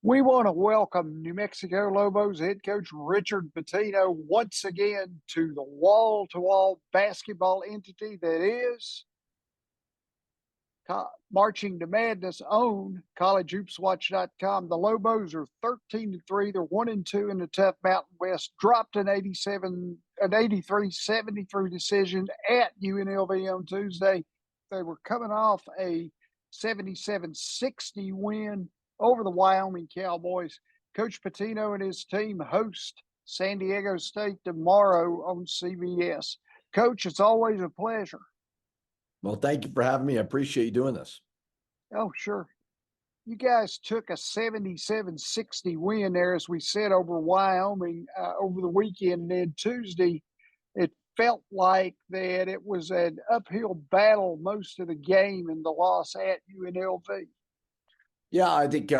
We want to welcome New Mexico Lobos head coach Richard Pitino once again to the wall-to-wall basketball entity that is Marching to Madness own collegehoopswatch.com. The Lobos are 13-3. They're 1-2 in the tough Mountain West. Dropped an 83-73 decision at UNLV on Tuesday. They were coming off a 77-60 win over the Wyoming Cowboys. Coach Pitino and his team host San Diego State tomorrow on CBS. Coach, it's always a pleasure. Well, thank you for having me. I appreciate you doing this. Oh, sure. You guys took a 77-60 win there, as we said, over Wyoming over the weekend. And then Tuesday, it felt like that it was an uphill battle most of the game in the loss at UNLV. Yeah, I think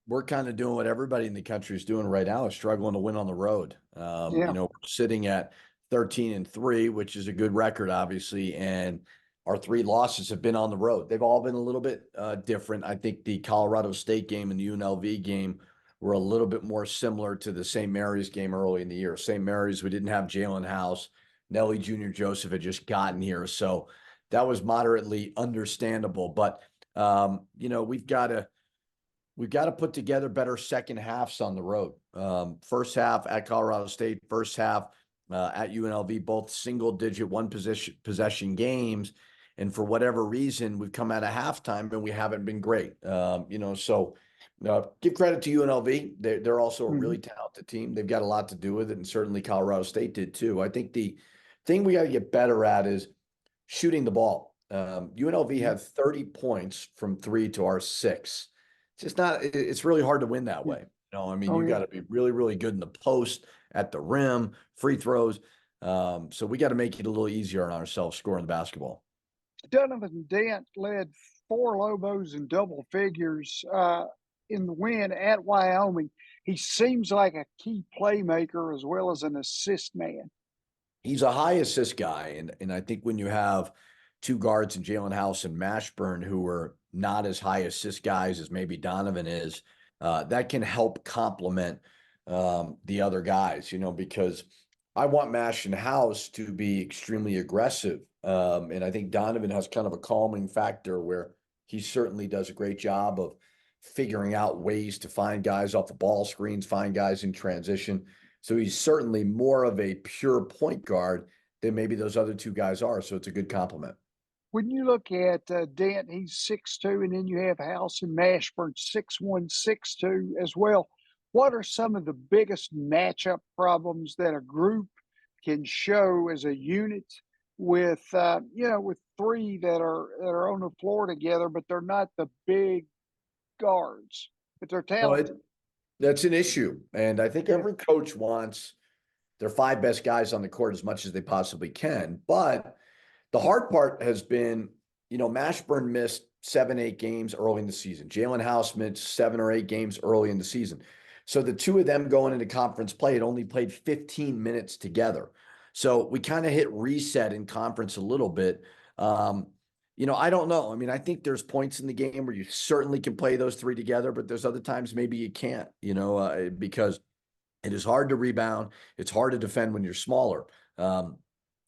we're kind of doing what everybody in the country is doing right now, is struggling to win on the road. We're sitting at 13-3, which is a good record, obviously, and our three losses have been on the road. They've all been a little bit different. I think the Colorado State game and the UNLV game were a little bit more similar to the St. Mary's game early in the year. St. Mary's, we didn't have Jalen House. Nelly Jr. Joseph had just gotten here, so that was moderately understandable. But we've got to put together better second halves on the road. First half at Colorado State, first half at UNLV, both single-digit one-possession games. And for whatever reason, we've come out of halftime and we haven't been great. So give credit to UNLV. They're also a really talented team. They've got a lot to do with it, and certainly Colorado State did too. I think the thing we got to get better at is shooting the ball. UNLV had 30 points from 3 to our 6. It's really hard to win that way. You got to be really, really good in the post, at the rim, free throws. So we got to make it a little easier on ourselves scoring the basketball. Donovan Dent led 4 Lobos in double figures in the win at Wyoming. He seems like a key playmaker as well as an assist man. He's a high assist guy, and I think when you have two guards in Jalen House and Mashburn who are not as high assist guys as maybe Donovan is, that can help complement the other guys, because I want Mash and House to be extremely aggressive. And I think Donovan has kind of a calming factor where he certainly does a great job of figuring out ways to find guys off the ball screens, find guys in transition. So he's certainly more of a pure point guard than maybe those other two guys are. So it's a good compliment. When you look at Dent, he's 6'2", and then you have House and Mashburn 6'1", 6'2" as well. What are some of the biggest matchup problems that a group can show as a unit with with 3 that are on the floor together, but they're not the big guards, but they're talented? That's an issue, and I think every coach wants their 5 best guys on the court as much as they possibly can. But the hard part has been, Mashburn missed 7-8 games early in the season. Jalen House missed 7 or 8 games early in the season. So the two of them going into conference play had only played 15 minutes together. So we kind of hit reset in conference a little bit. I don't know. I think there's points in the game where you certainly can play those 3 together, but there's other times maybe you can't, because it is hard to rebound. It's hard to defend when you're smaller.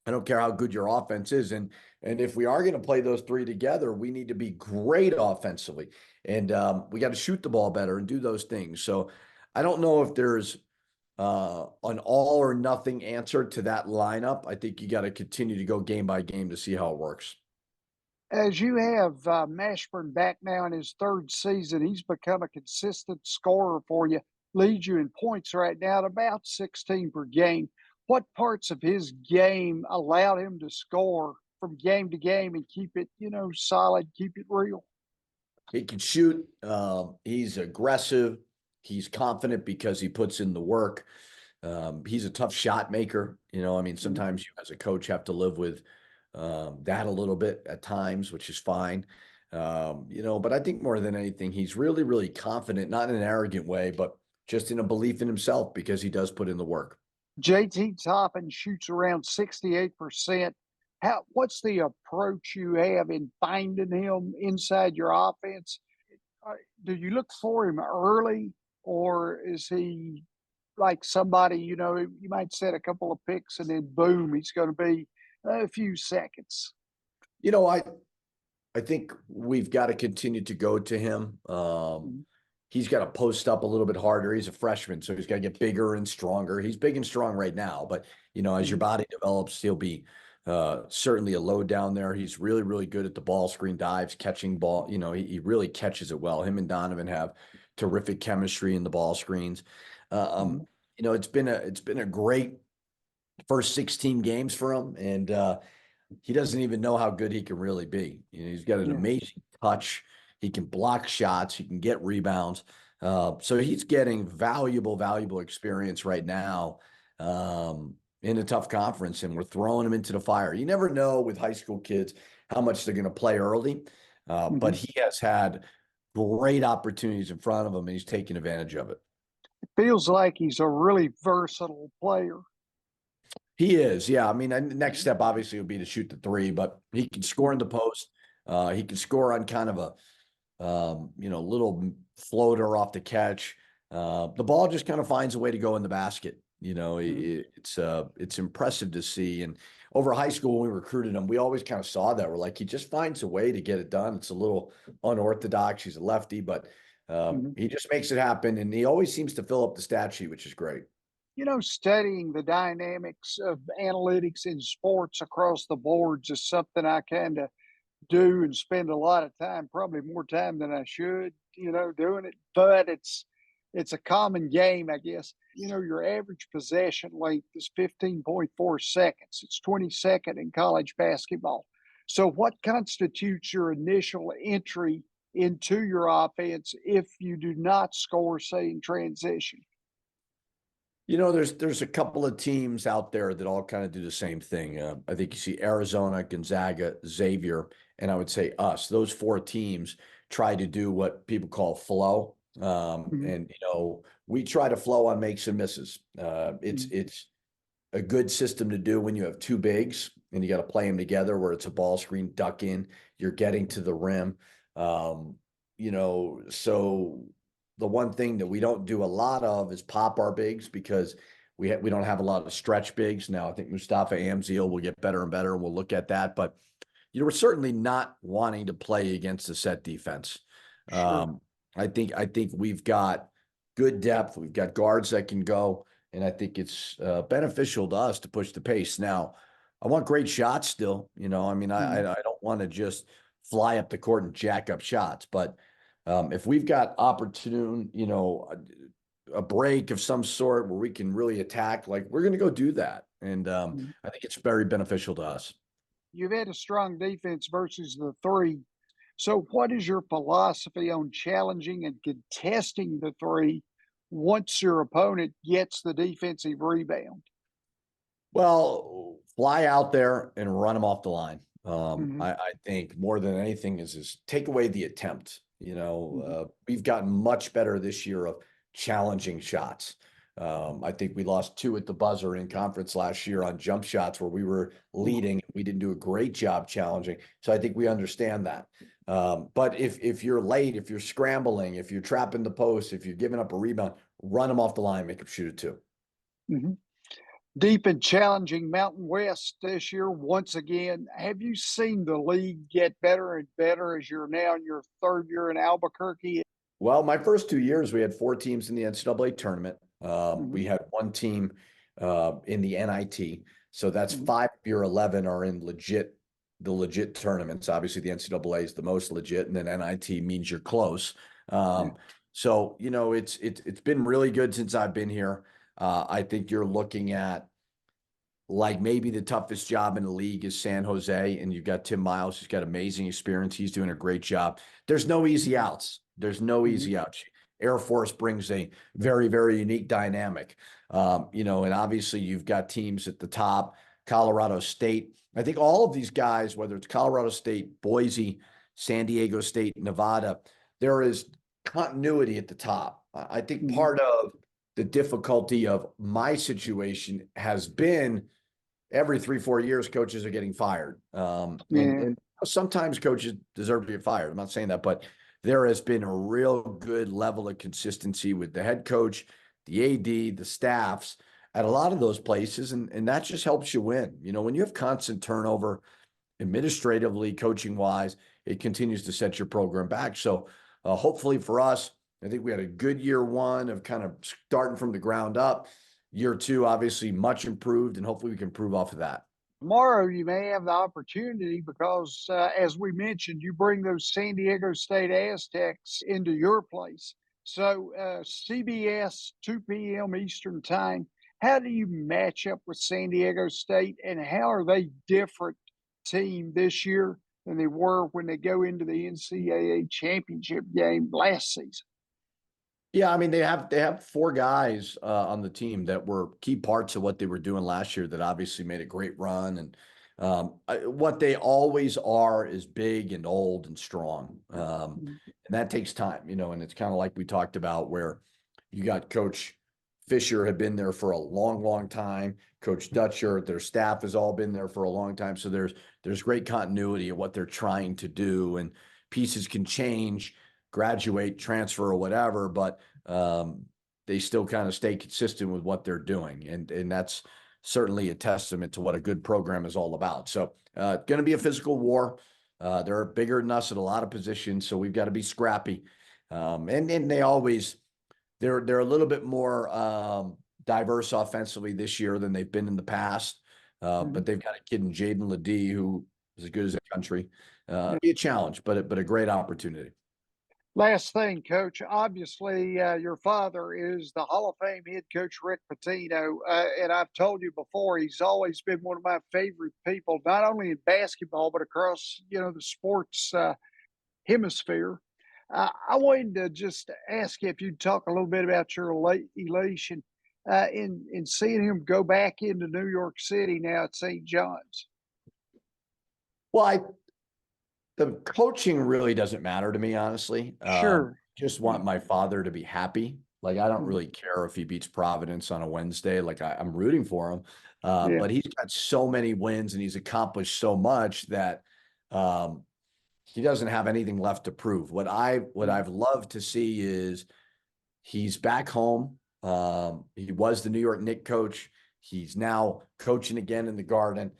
I don't care how good your offense is. And if we are going to play those 3 together, we need to be great offensively. And we got to shoot the ball better and do those things. So I don't know if there's an all or nothing answer to that lineup. I think you got to continue to go game by game to see how it works. As you have Mashburn back now in his 3rd season, he's become a consistent scorer for you, leads you in points right now at about 16 per game. What parts of his game allowed him to score from game to game and keep it, solid, keep it real? He can shoot. He's aggressive. He's confident because he puts in the work. He's a tough shot maker. Sometimes you as a coach have to live with that a little bit at times, which is fine. But I think more than anything, he's really, really confident, not in an arrogant way, but just in a belief in himself because he does put in the work. JT Toppin shoots around 68%. What's the approach you have in finding him inside your offense? Do you look for him early, or is he like somebody, you might set a couple of picks and then boom, he's going to be a few seconds? You know, I think we've got to continue to go to him. Mhm, He's got to post up a little bit harder. He's a freshman, so he's got to get bigger and stronger. He's big and strong right now, but as your mhm, body develops, he'll be certainly a load down there. He's really, really good at the ball screen dives, catching ball. He really catches it well. Him and Donovan have terrific chemistry in the ball screens. Uh, mhm. um, it's been a great first 16 games for him, and he doesn't even know how good he can really be. He's got an Yeah. amazing touch. He can block shots. He can get rebounds. So he's getting valuable experience right now in a tough conference, and we're throwing him into the fire. You never know with high school kids how much they're going to play early, but Mhm. he has had great opportunities in front of him, and he's taking advantage of it. Feels like he's a really versatile player. He is, yeah. I mean, the next Mhm, step obviously would be to shoot the three, but he can score in mhm, the post. He can score on kind of a little floater off the catch. The ball just kind of finds a way to go in the basket. mhm. It's impressive to see. And over high school, when we recruited him, we always kind of saw that. We're like, he just finds a way to get it done. It's a little unorthodox. He's a lefty, but Mhm. he just makes it happen. And he always seems to fill up the stat sheet, which is great. Studying the dynamics of analytics in sports across the boards is something I kind of do and spend a lot of time, probably more time than I should, doing it. But it's a common game, I guess. Your average possession length is 15.4 seconds. It's 22nd in college basketball. So what constitutes your initial entry into your offense if you do not score, say, in transition? There's a couple of teams out there that all kind of do the same thing. I think you see Arizona, Gonzaga, Xavier, and I would say us. Those four teams try to do what people call flow. Mhm, And we try to flow on makes and misses. mhm, It's a good system to do when you have two bigs and you got to play them together where it's a ball screen, duck in, you're getting to the rim. Um, so the one thing that we don't do a lot of is pop our bigs because we don't have a lot of stretch bigs. Now, I think Mustafa Amzil will get better and better, and we'll look at that. But we're certainly not wanting to play against a set defense. sure. Um, I think we've got good depth. We've got guards that can go, and I think it's beneficial to us to push the pace. Now, I want great shots still. I mean, I Mhm, I don't want to just fly up the court and jack up shots, but if we've got opportune, a break of some sort where we can really attack, like we're going to go do that, and mhm. I think it's very beneficial to us. You've had a strong defense versus the three. So, what is your philosophy on challenging and contesting the three once your opponent gets the defensive rebound? Well, fly out there and run them off the line. Hmm. I think more than anything is take away the attempt. Hmm. We've gotten much better this year of challenging shots. I think we lost two at the buzzer in conference last year on jump shots where we were leading. We didn't do a great job challenging. So I think we understand that. But if you're late, if you're scrambling, if you're trapping the post, if you're giving up a rebound, run them off the line, make them shoot it too. Hmm. Deep and challenging Mountain West this year, once again. Have you seen the league get better and better as you're now in your third year in Albuquerque? Well, my first 2 years, we had four teams in the NCAA tournament. Hmm. We had one team in the NIT. So that's Hmm. 5 year 11 are in the legit tournaments. Obviously, the NCAA is the most legit, and then NIT means you're close. Yeah. So it's been really good since I've been here. I think you're looking at like maybe the toughest job in the league is San Jose, and you've got Tim Miles, who's got amazing experience. He's doing a great job. There's no easy outs. There's no Hmm. easy outs. Air Force brings a very, very unique dynamic. And obviously you've got teams at the top, Colorado State. I think all of these guys, whether it's Colorado State, Boise, San Diego State, Nevada, there is continuity at the top. I think Hmm. part of the difficulty of my situation has been every 3, 4 years, coaches are getting fired. Yeah. And sometimes coaches deserve to get fired. I'm not saying that, but there has been a real good level of consistency with the head coach, the AD, the staffs at a lot of those places. And that just helps you win. You know, when you have constant turnover administratively, coaching wise, it continues to set your program back. So hopefully for us, I think we had a good year one of kind of starting from the ground up. Year two, obviously much improved, and hopefully we can improve off of that. Tomorrow, you may have the opportunity because, as we mentioned, you bring those San Diego State Aztecs into your place. So, CBS, 2 p.m. Eastern Time. How do you match up with San Diego State, and how are they different team this year than they were when they go into the NCAA championship game last season? Yeah, I mean they have four guys on the team that were key parts of what they were doing last year that obviously made a great run. And what they always are is big and old and strong, and that takes time, you know. And it's kind of like we talked about where you got Coach Fisher had been there for a long, long time. Coach Dutcher, their staff has all been there for a long time. So there's great continuity of what they're trying to do, and pieces can change, graduate, transfer, or whatever, but they still kind of stay consistent with what they're doing. And that's certainly a testament to what a good program is all about. So going to be a physical war. They're bigger than us at a lot of positions, so we've got to be scrappy. And they always, they're a little bit more diverse offensively this year than they've been in the past. But they've got a kid in Jaden Ledee who is as good as the country. Be a challenge, but a great opportunity. Last thing, Coach. Obviously, your father is the Hall of Fame head coach, Rick Pitino. And I've told you before, he's always been one of my favorite people, not only in basketball, but across, the sports hemisphere. I wanted to just ask you if you'd talk a little bit about your elation in seeing him go back into New York City now at St. John's. Well, the coaching really doesn't matter to me, honestly. Sure. Just want my father to be happy. Like, I don't Mhm. really care if he beats Providence on a Wednesday. Like, I'm rooting for him. Yeah. But he's got so many wins and he's accomplished so much that he doesn't have anything left to prove. What I've loved to see is he's back home. He was the New York Knicks coach. He's now coaching again in the Garden.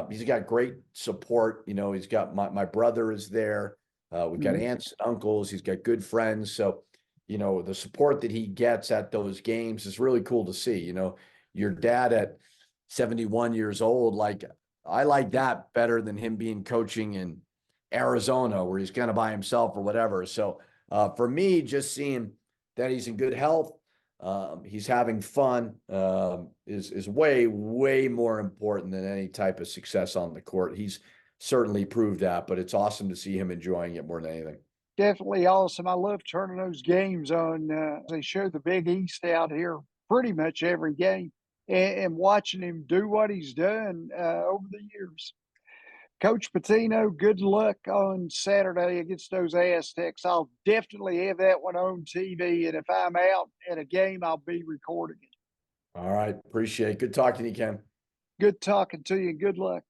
He's got great support. You know, he's got my brother is there. We've got Mhm. aunts and uncles. He's got good friends. So, you know, the support that he gets at those games is really cool to see. You know, your dad at 71 years old, like, I like that better than him being coaching in Arizona where he's kind of by himself or whatever. So for me, just seeing that he's in good health, he's having fun, is way, way more important than any type of success on the court. He's certainly proved that, but it's awesome to see him enjoying it more than anything. Definitely awesome. I love turning those games on. They show the Big East out here pretty much every game, and watching him do what he's done over the years. Coach Pitino, good luck on Saturday against those Aztecs. I'll definitely have that one on TV, and if I'm out at a game, I'll be recording it. All right. Appreciate it. Good talking to you, Ken. Good talking to you, and good luck.